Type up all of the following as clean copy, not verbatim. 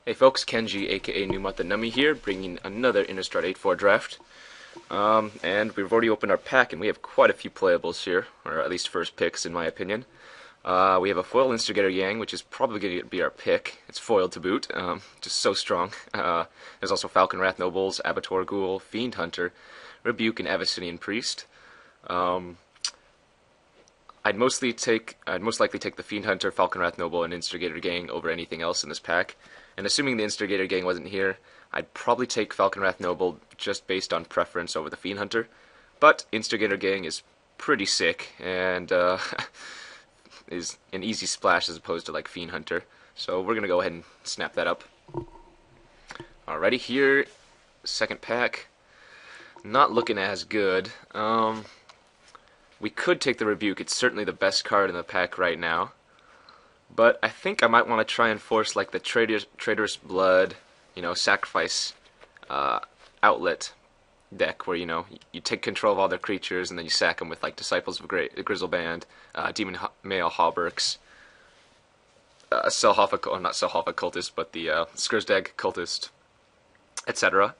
Hey folks, Kenji aka Numata Numi here, bringing another Innistrad 8-4 draft. And we've already opened our pack, and we have quite a few playables here, or at least first picks in my opinion. We have a foil Instigator Yang, which is probably going to be our pick. It's foiled to boot, just so strong. There's also Falcon Wrath Nobles, Abattoir Ghoul, Fiend Hunter, Rebuke, and Abyssinian Priest. I'd most likely take the Fiend Hunter, Falcon Wrath Noble, and Instigator Gang over anything else in this pack. And assuming the Instigator Gang wasn't here, I'd probably take Falcon Wrath Noble just based on preference over the Fiend Hunter. But Instigator Gang is pretty sick, and is an easy splash as opposed to like Fiend Hunter. So we're going to go ahead and snap that up. Alrighty, here, second pack. Not looking as good. We could take the Rebuke. It's certainly the best card in the pack right now. But I think I might want to try and force like the Traitorous Blood, sacrifice outlet deck where, you take control of all their creatures and then you sack them with like Disciples of Grizzleband, Demon Male Hauberks, not Selhoff Cultist, but the Skursdag Cultist, etc.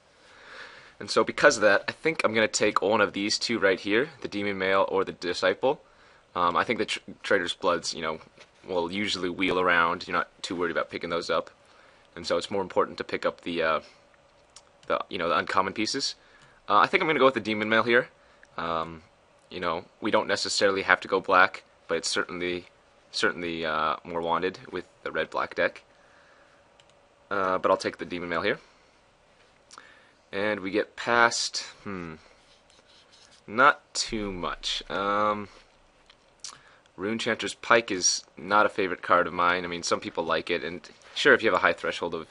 And so because of that, I think I'm going to take one of these two right here, the Demon Male or the Disciple. I think the Traitorous Bloods, will usually wheel around. You're not too worried about picking those up, and so it's more important to pick up the uncommon pieces. I think I'm going to go with the Demon Male here. We don't necessarily have to go black, but it's certainly more wanted with the red-black deck. But I'll take the Demon Male here. And we get past, not too much. Runechanter's Pike is not a favorite card of mine. I mean, some people like it, and sure, if you have a high threshold of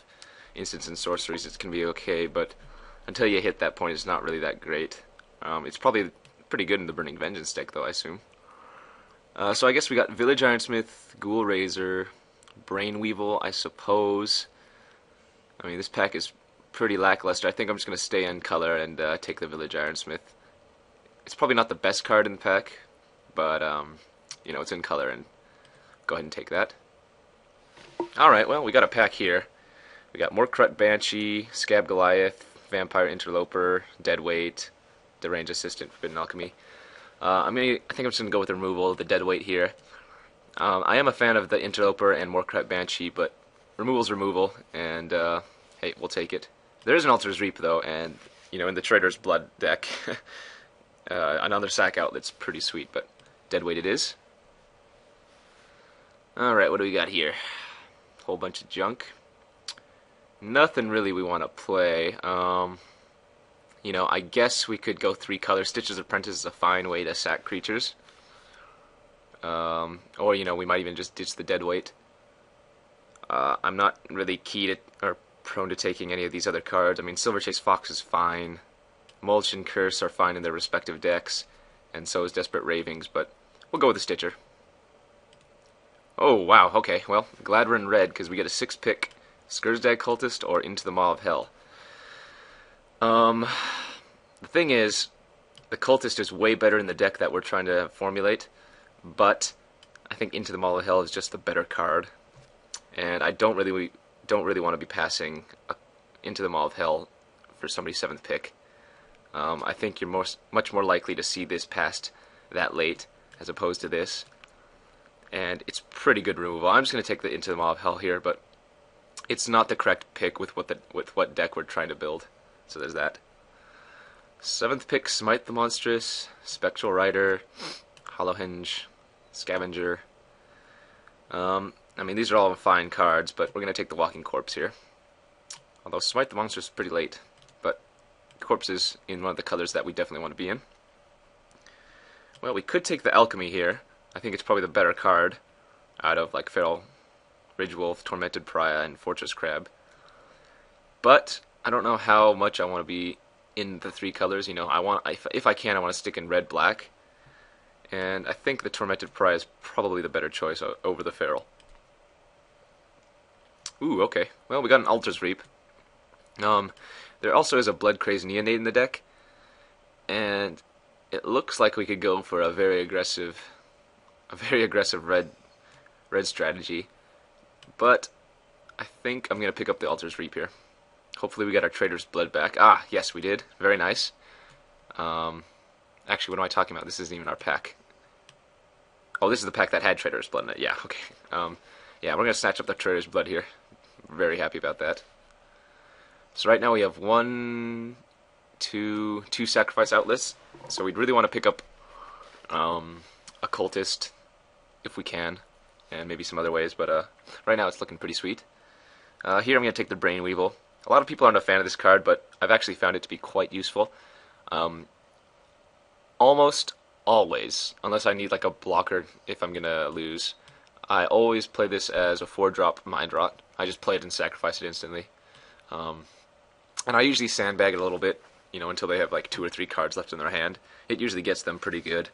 instants and sorceries, it can be okay, but until you hit that point, it's not really that great. It's probably pretty good in the Burning Vengeance deck, though, I assume. So I guess we got Village Ironsmith, Ghoul Razor, Brainweevil, I suppose. I mean, this pack is pretty lackluster. I think I'm just going to stay in color and take the Village Ironsmith. It's probably not the best card in the pack, but it's in color, and go ahead and take that. Alright, well, we got a pack here. We got Morkrut Banshee, Scab Goliath, Vampire Interloper, Deadweight, Deranged Assistant, Forbidden Alchemy. I think I'm just going to go with the removal, the Deadweight here. I am a fan of the Interloper and Morkrut Banshee, but removal's removal, and hey, we'll take it. There is an Altar's Reap, though, and, in the Traitor's Blood deck, another sack outlet's pretty sweet, but Deadweight it is. Alright, what do we got here? Whole bunch of junk. Nothing really we want to play. I guess we could go 3-color. Stitch's Apprentice is a fine way to sack creatures. Or, we might even just ditch the Deadweight. I'm not really prone to taking any of these other cards. I mean, Silverchase Fox is fine. Mulch and Curse are fine in their respective decks. And so is Desperate Ravings, but we'll go with the Stitcher. Oh, wow, okay, well, glad we're in red, because we get a 6-pick Skursdag Cultist or Into the Maw of Hell. The thing is, the Cultist is way better in the deck that we're trying to formulate, but I think Into the Maw of Hell is just the better card, and I don't really want to be passing Into the Maw of Hell for somebody's 7th pick. I think you're much more likely to see this passed that late, as opposed to this. And it's pretty good removal. I'm just going to take the Into the Maw of Hell here, but it's not the correct pick with what deck we're trying to build. So there's that. 7th pick, Smite the Monstrous, Spectral Rider, Hollowhenge, Scavenger. I mean, these are all fine cards, but we're going to take the Walking Corpse here. Although Smite the Monstrous is pretty late, but Corpse is in one of the colors that we definitely want to be in. Well, we could take the Alchemy here. I think it's probably the better card out of like Feral Ridgewolf, Tormented Pariah, and Fortress Crab. But I don't know how much I want to be in the 3 colors. If I can, I want to stick in red-black. And I think the Tormented Pariah is probably the better choice over the Feral. Ooh, okay. Well, we got an Altar's Reap. There also is a Blood-Crazed Neonate in the deck, and it looks like we could go for a very aggressive red strategy, but I think I'm gonna pick up the Altar's Reap here. Hopefully we get our Trader's Blood back. Ah, yes, we did. Very nice. Actually, what am I talking about? This isn't even our pack. Oh, this is the pack that had Trader's Blood in it. Yeah, okay. Yeah, we're gonna snatch up the Trader's Blood here. Very happy about that. So right now we have two sacrifice outlets. So we'd really want to pick up a cultist if we can, and maybe some other ways. But right now it's looking pretty sweet. Here I'm gonna take the Brain Weevil. A lot of people aren't a fan of this card, but I've actually found it to be quite useful. Almost always, unless I need like a blocker if I'm gonna lose, I always play this as a 4-drop Mind Rot. I just play it and sacrifice it instantly. And I usually sandbag it a little bit, you know, until they have like 2 or 3 cards left in their hand. It usually gets them pretty good.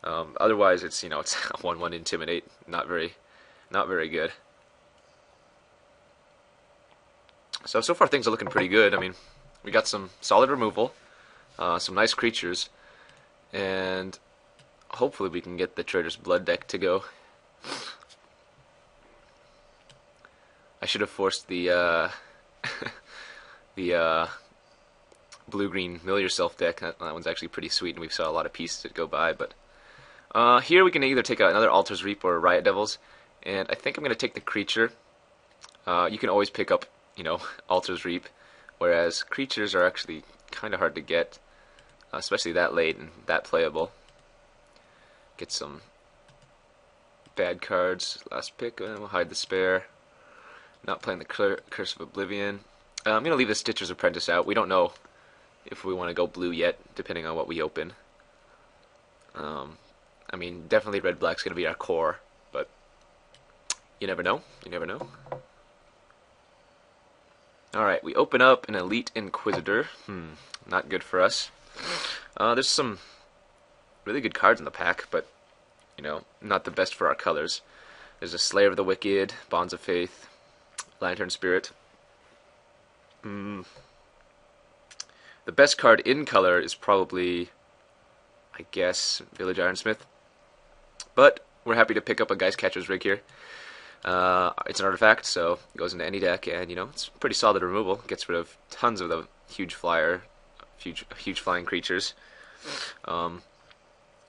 Otherwise, it's, you know, it's 1/1 Intimidate, not very good. So far things are looking pretty good. I mean, we got some solid removal, some nice creatures, and hopefully we can get the Trader's Blood deck to go. I should have forced the the blue-green Mill Yourself deck. That one's actually pretty sweet, and we saw a lot of pieces that go by. But here we can either take another Altar's Reap or Riot Devils, and I think I'm going to take the creature. You can always pick up, you know, Altar's Reap, whereas creatures are actually kind of hard to get, especially that late and that playable. Get some bad cards. Last pick, we'll hide the spare. Not playing the Curse of Oblivion. I'm going to leave the Stitcher's Apprentice out. We don't know if we want to go blue yet, depending on what we open. I mean, definitely red-black's going to be our core, but you never know. You never know. Alright, we open up an Elite Inquisitor. Not good for us. There's some really good cards in the pack, but, you know, not the best for our colors. There's a Slayer of the Wicked, Bonds of Faith, Lantern Spirit. The best card in color is probably, I guess, Village Ironsmith. But we're happy to pick up a Geistcatcher's Rig here. It's an artifact, so it goes into any deck, and, you know, it's pretty solid removal. Gets rid of tons of the huge flying creatures.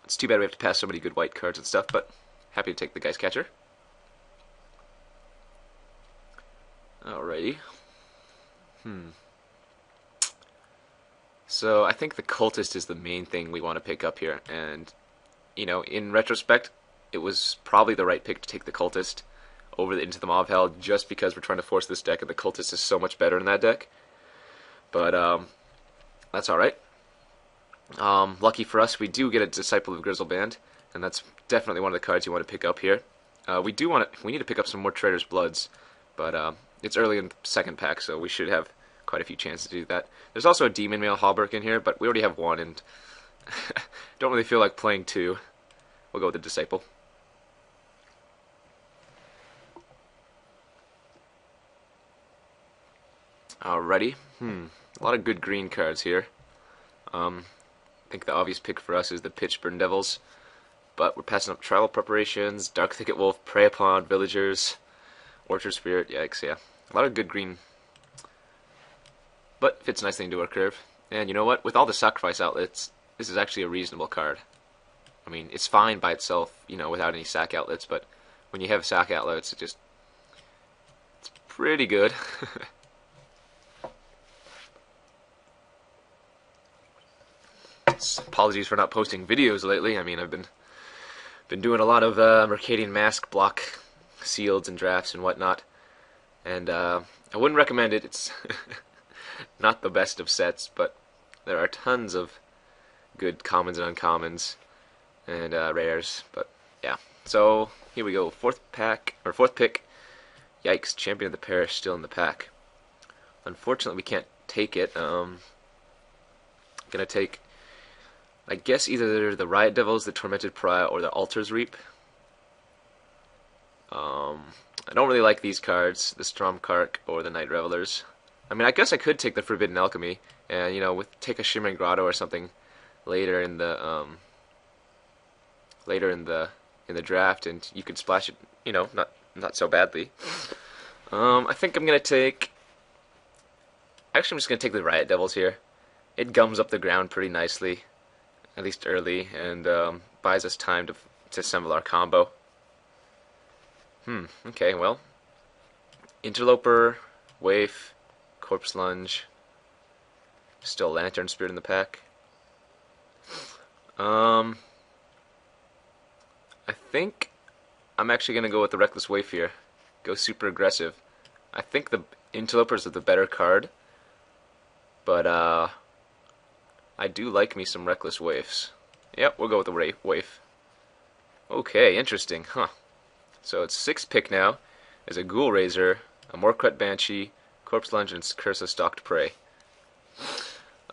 It's too bad we have to pass so many good white cards and stuff, but happy to take the Geistcatcher. Alrighty. So I think the Cultist is the main thing we want to pick up here, and, you know, in retrospect, it was probably the right pick to take the Cultist over Into the Maw of Hell, just because we're trying to force this deck, and the Cultist is so much better in that deck. But that's alright. Lucky for us, we do get a Disciple of Grizzleband, and that's definitely one of the cards you want to pick up here. We need to pick up some more Trader's Bloods, but it's early in the second pack, so we should have quite a few chances to do that. There's also a Demon Male Hauberk in here, but we already have one, and don't really feel like playing 2. We'll go with the Disciple. Alrighty. A lot of good green cards here. I think the obvious pick for us is the Pitchburn Devils, but we're passing up Travel Preparations, Dark Thicket Wolf, Prey Upon, Villagers, Orchard Spirit. Yikes, yeah. A lot of good green, but fits nicely into our curve. And you know what? With all the sacrifice outlets, this is actually a reasonable card. I mean, it's fine by itself, you know, without any sack outlets, but when you have sack outlets, it's pretty good. Apologies for not posting videos lately. I mean, I've been doing a lot of Mercadian Mask block sealeds and drafts and whatnot, and I wouldn't recommend it. It's not the best of sets, but there are tons of good commons and uncommons and rares. But yeah, so here we go. Fourth pick. Yikes! Champion of the Parish still in the pack. Unfortunately, we can't take it. Gonna take, I guess, either the Riot Devils, the Tormented Pariah, or the Altar's Reap. I don't really like these cards, the Stromkark or the Night Revelers. I mean, I guess I could take the Forbidden Alchemy, and, you know, take a Shimmering Grotto or something later in the draft, and you could splash it, you know, not so badly. I think I'm gonna take. Actually, I'm just gonna take the Riot Devils here. It gums up the ground pretty nicely, at least early, and buys us time to assemble our combo. Okay, well, Interloper, Waif, Corpse Lunge, still Lantern Spirit in the pack. I think I'm actually gonna go with the Reckless Waif here. Go super aggressive. I think the Interlopers are the better card, but I do like me some Reckless Waifs. Yep, we'll go with the Waif. Okay, interesting, huh? So it's 6 pick now. There's a Ghoul Razor, a Morkrut Banshee, Corpse Lunge, and Curse of Stalked Prey.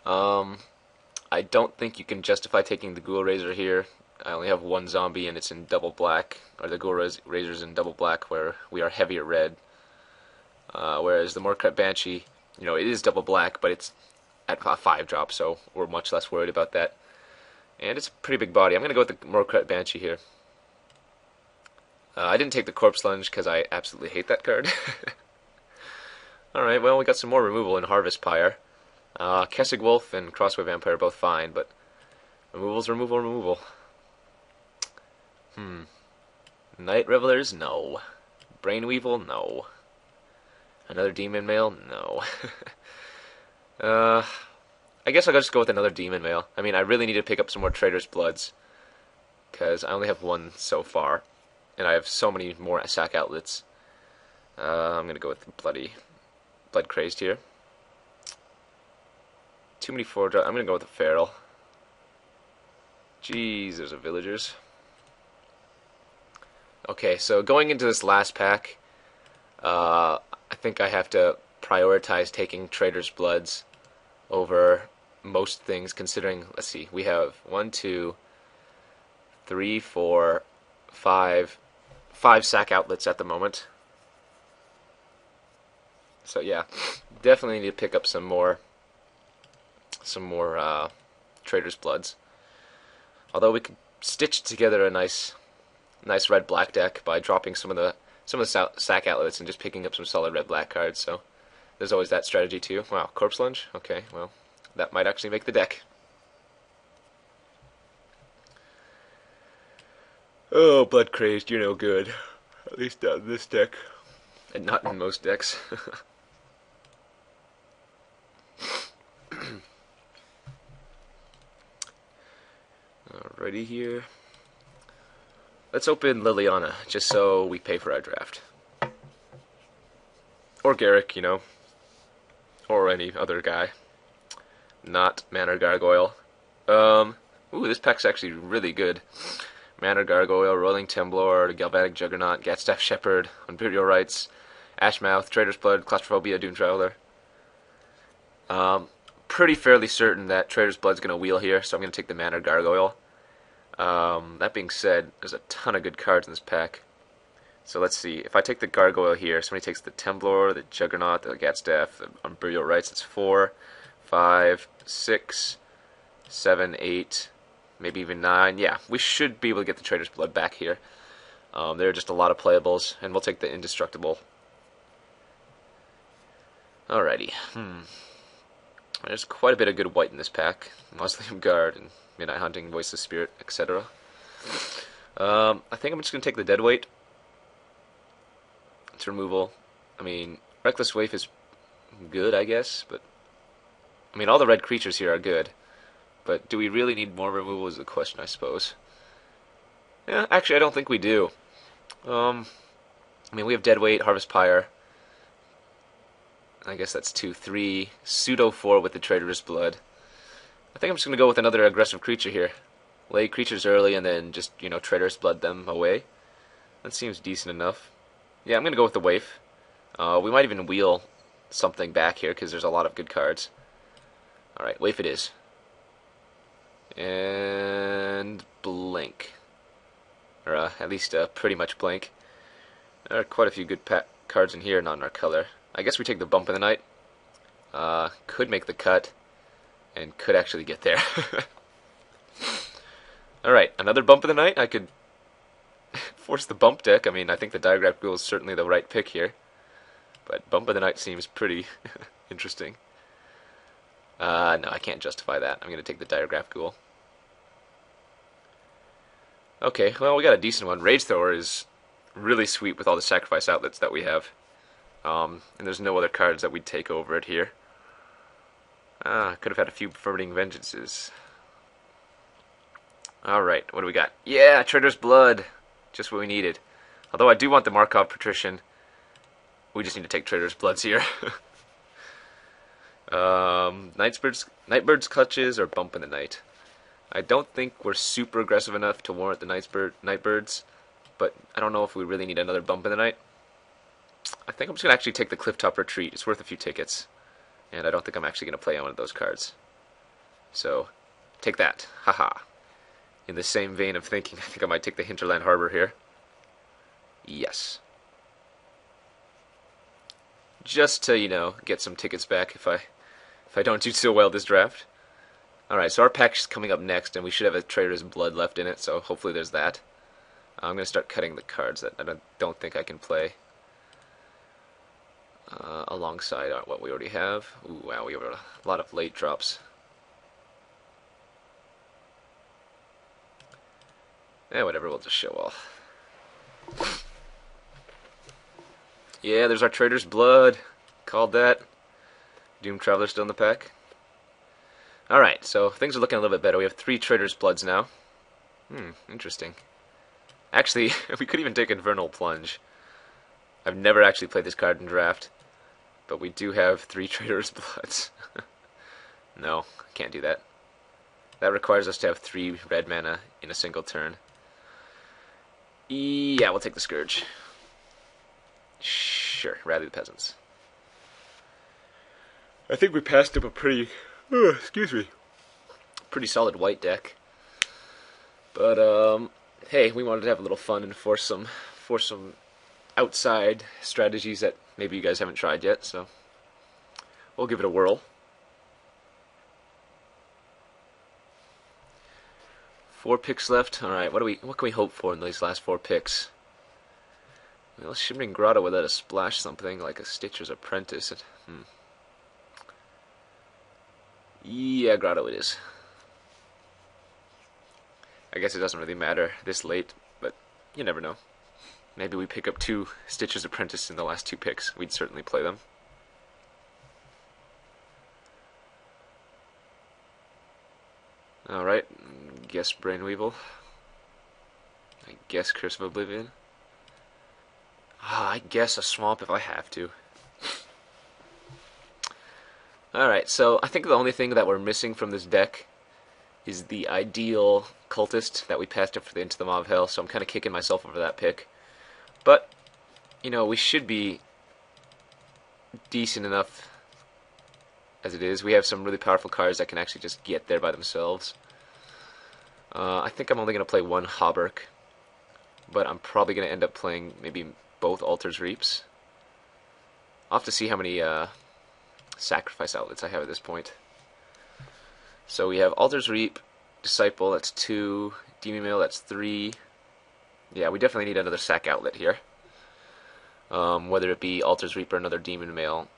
I don't think you can justify taking the Ghoul Razor here. I only have one zombie and it's in double black, or the Ghoul Razor's in double black where we are heavier red. Whereas the Morkrut Banshee, it is double black, but it's at a 5-drop, so we're much less worried about that. And it's a pretty big body. I'm going to go with the Morkrut Banshee here. I didn't take the Corpse Lunge because I absolutely hate that card. Alright, well, we got some more removal in Harvest Pyre. Kessig Wolf and Crossway Vampire are both fine, but removal's removal. Night Revelers? No. Brainweevil? No. Another Demon Male? No. I guess I'll just go with another Demon Male. I mean, I really need to pick up some more Trader's Bloods, because I only have one so far, and I have so many more sack outlets. I'm going to go with Blood Crazed here. Too many 4-drop. I'm going to go with the Feral. Jeez, there's a Villagers. Okay, so going into this last pack, I think I have to prioritize taking Trader's Bloods over most things, considering, let's see, we have 1, 2, 3, 4, 5 sack outlets at the moment. So yeah, definitely need to pick up some more Trader's Bloods. Although we could stitch together a nice red-black deck by dropping some of the sack outlets and just picking up some solid red-black cards. So there's always that strategy too. Wow, Corpse Lunge? Okay, well, that might actually make the deck. Oh, Blood Crazed, you're no good. At least not in this deck. And not in most decks. Alrighty here. Let's open Liliana, just so we pay for our draft. Or Garrick, or any other guy. Not Manor Gargoyle. Ooh, this pack's actually really good. Manor Gargoyle, Rolling Temblor, Galvanic Juggernaut, Gatstaff Shepherd, Imperial Rights, Ashmouth, Trader's Blood, Claustrophobia, Doom Traveler. Pretty fairly certain that Trader's Blood's going to wheel here, so I'm going to take the Manor Gargoyle. That being said, there's a ton of good cards in this pack. So let's see, if I take the Gargoyle here, somebody takes the Temblor, the Juggernaut, the Gatstaff, the Imperial Rights, it's 4, 5, 6, 7, 8, maybe even 9. Yeah, we should be able to get the Trader's Blood back here. There are just a lot of playables, and we'll take the Indestructible. Alrighty. There's quite a bit of good white in this pack. Mausoleum Guard and Midnight Hunting, Voice of Spirit, etc. I think I'm just going to take the Deadweight. It's removal. I mean, Reckless Waif is good, I guess, but I mean, all the red creatures here are good. But do we really need more removal is the question, I suppose. Yeah, actually, I don't think we do. I mean, we have Deadweight, Harvest Pyre. I guess that's 2, 3. Pseudo 4 with the Trader's Blood. I think I'm just going to go with another aggressive creature here. Lay creatures early and then just, Trader's Blood them away. That seems decent enough. Yeah, I'm going to go with the Waif. We might even wheel something back here because there's a lot of good cards. Alright, Waif it is. And blink. Or at least pretty much blink. There are quite a few good cards in here, not in our color. I guess we take the bump of the night. Could make the cut. And could actually get there. Alright, another bump of the night. I could force the bump deck. I mean, I think the Diagram Ghoul is certainly the right pick here. But Bump of the Night seems pretty interesting. No, I can't justify that. I'm going to take the Diregraph Ghoul. Okay, well, we got a decent one. Rage Thrower is really sweet with all the sacrifice outlets that we have. And there's no other cards that we'd take over it here. Could have had a few Burning Vengeances. Alright, what do we got? Yeah, Trader's Blood! Just what we needed. Although I do want the Markov Patrician. We just need to take Trader's Bloods here. Nightbird's Clutches or Bump in the Night. I don't think we're super aggressive enough to warrant the Nightbirds, but I don't know if we really need another Bump in the Night. I think I'm just going to actually take the Clifftop Retreat. It's worth a few tickets, and I don't think I'm actually going to play on one of those cards. So, take that. Haha. In the same vein of thinking, I think I might take the Hinterland Harbor here. Yes. Just to, you know, get some tickets back if I don't do so well this draft. Alright, so our pack's coming up next, and we should have a Trader's Blood left in it, so hopefully there's that. I'm going to start cutting the cards that I don't think I can play alongside what we already have. Ooh, wow, we have a lot of late drops. Whatever, we'll just show off. Yeah, there's our Trader's Blood. Called that. Doom Traveler still in the pack. Alright, so things are looking a little bit better. We have 3 Trader's Bloods now. Interesting. Actually, we could even take Infernal Plunge. I've never actually played this card in draft, but we do have 3 Trader's Bloods. No, can't do that. That requires us to have 3 red mana in a single turn. Yeah, we'll take the Scourge. Sure, Rally the Peasants. I think we passed up a pretty, pretty solid white deck. But hey, we wanted to have a little fun and force some outside strategies that maybe you guys haven't tried yet. So we'll give it a whirl. 4 picks left. All right, what can we hope for in these last 4 picks? Well, Shimmering Grotto would let us splash something like a Stitcher's Apprentice. Yeah, Grotto it is. I guess it doesn't really matter this late, but you never know. Maybe we pick up 2 Stitcher's Apprentice in the last 2 picks. We'd certainly play them. Alright, guess Brainweevil. I guess Curse of Oblivion. I guess a Swamp if I have to. Alright, so I think the only thing that we're missing from this deck is the ideal Cultist that we passed up for the Into the Maw of Hell, so I'm kind of kicking myself over that pick. But, you know, we should be decent enough as it is. We have some really powerful cards that can actually just get there by themselves. I think I'm only going to play 1 Hauberk, but I'm probably going to end up playing maybe both Altar's Reaps. I'll have to see how many sacrifice outlets I have at this point. So we have Altar's Reap, Disciple, that's 2, Demon Mail, that's 3. Yeah, we definitely need another sack outlet here. Whether it be Altar's Reap or another Demon Mail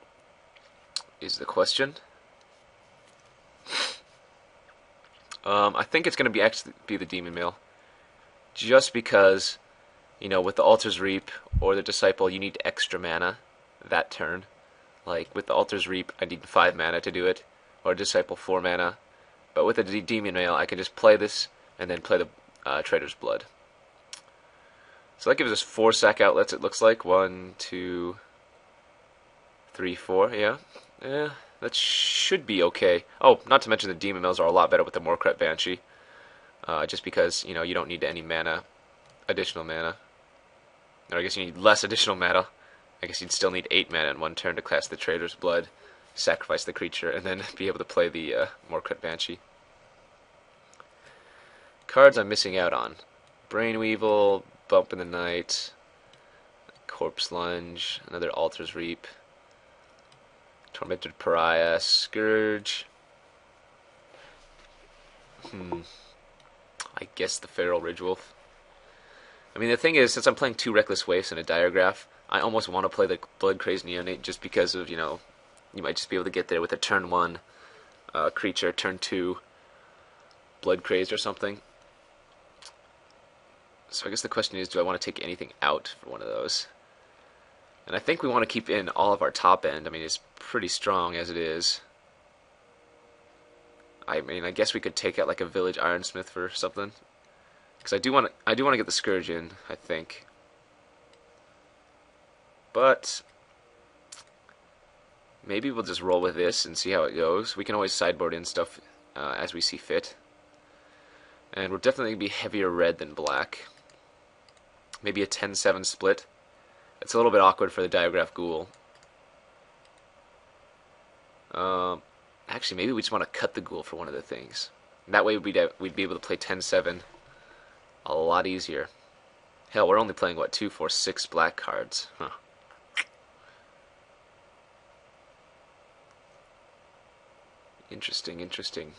is the question. I think it's going to actually be the Demon Mail, just because, you know, with the Altar's Reap or the Disciple, you need extra mana that turn. Like with the Altar's Reap, I need 5 mana to do it, or Disciple 4 mana. But with the Demon Mail, I can just play this and then play the Trader's Blood. So that gives us 4 sack outlets. It looks like 1, 2, 3, 4. Yeah. That should be okay. Oh, not to mention the Demon Mills are a lot better with the Morkret Banshee. Just because, you know, you don't need any mana, additional mana. Or I guess you need less additional mana. I guess you'd still need 8 mana in 1 turn to cast the Trader's Blood, sacrifice the creature, and then be able to play the Morkret Banshee. Cards I'm missing out on. Brainweevil, Bump in the Night, Corpse Lunge, another Altar's Reap, Tormented Pariah, Scourge. I guess the Feral Ridgewolf. I mean, the thing is, since I'm playing 2 Reckless Waifs and a Diregraph, I almost want to play the Blood Crazed Neonate just because of, you might just be able to get there with a turn 1 creature, turn 2 Blood Crazed or something. So I guess the question is, do I want to take anything out for one of those? And I think we want to keep in all of our top end. I mean, it's pretty strong as it is. I mean, I guess we could take out like a Village Ironsmith for something, because I do want to get the Scourge in, I think. But maybe we'll just roll with this and see how it goes. We can always sideboard in stuff as we see fit. And we're definitely going to be heavier red than black. Maybe a 10-7 split. It's a little bit awkward for the Diagraph Ghoul. Actually, maybe we just want to cut the Ghoul for one of the things. That way we'd be able to play 10-7 a lot easier. Hell, we're only playing, what, 2, 4, 6 black cards. Huh. Interesting, interesting.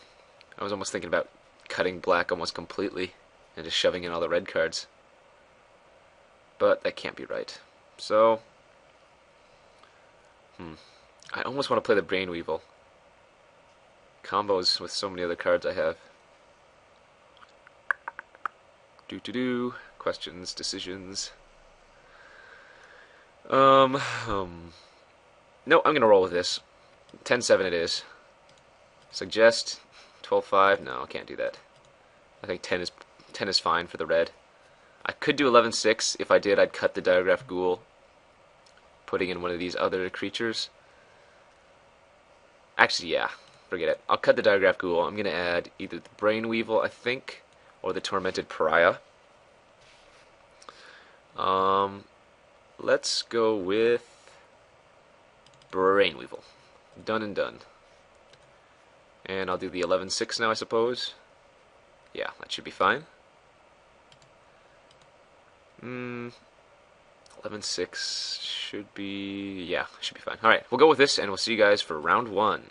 I was almost thinking about cutting black almost completely and just shoving in all the red cards. But that can't be right. So, I almost want to play the Brainweevil. Combos with so many other cards I have. Questions, decisions. No, I'm gonna roll with this. 10-7 it is. Suggest 12-5. No, I can't do that. I think 10 is fine for the red. I could do 11-6. If I did, I'd cut the Diagraph Ghoul, putting in one of these other creatures. Actually, yeah, forget it. I'll cut the Diagraph Ghoul. I'm gonna add either the Brainweevil, I think, or the Tormented Pariah. Let's go with Brainweevil. Done and done. And I'll do the 11-6 now, I suppose. Yeah, that should be fine. 11-6 should be... yeah, should be fine. Alright, we'll go with this, and we'll see you guys for round 1.